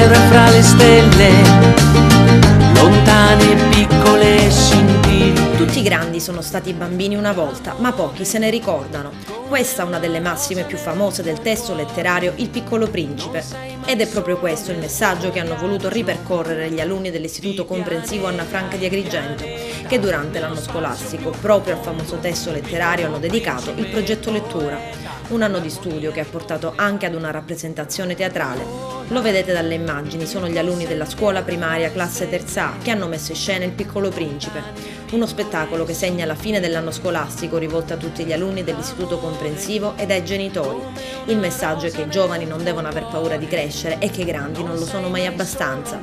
terra fra le stelle, lontane e piccole scintille. Tutti i grandi sono stati bambini una volta, ma pochi se ne ricordano. Questa è una delle massime più famose del testo letterario Il Piccolo Principe. Ed è proprio questo il messaggio che hanno voluto ripercorrere gli alunni dell'Istituto Comprensivo Anna Franca di Agrigento, che durante l'anno scolastico, proprio al famoso testo letterario, hanno dedicato il progetto lettura. Un anno di studio che ha portato anche ad una rappresentazione teatrale. Lo vedete dalle immagini, sono gli alunni della scuola primaria classe terza A che hanno messo in scena Il Piccolo Principe, uno spettacolo che segna la fine dell'anno scolastico rivolto a tutti gli alunni dell'Istituto Comprensivo ed ai genitori. Il messaggio è che i giovani non devono aver paura di crescere e che i grandi non lo sono mai abbastanza.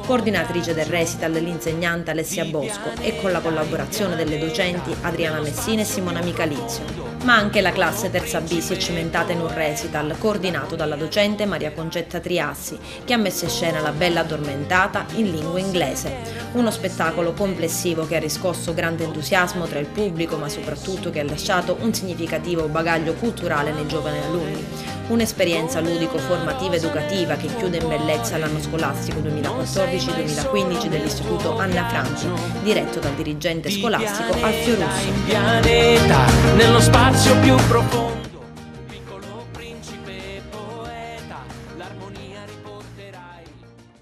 Coordinatrice del recital l'insegnante Alessia Bosco e con la collaborazione delle docenti Adriana Messina e Simona Micalizio. Ma anche la classe terza B si è cimentata in un recital coordinato dalla docente Maria Concetta Triassi, che ha messo in scena La Bella Addormentata in lingua inglese. Uno spettacolo complessivo che ha riscosso grande entusiasmo tra il pubblico, ma soprattutto che ha lasciato un significativo bagaglio culturale nei giovani alunni. Un'esperienza ludico-formativa educativa che chiude in bellezza l'anno scolastico 2014-2015 dell'Istituto Anna Franca, diretto dal dirigente scolastico Alfio Russo. Nello spazio più profondo.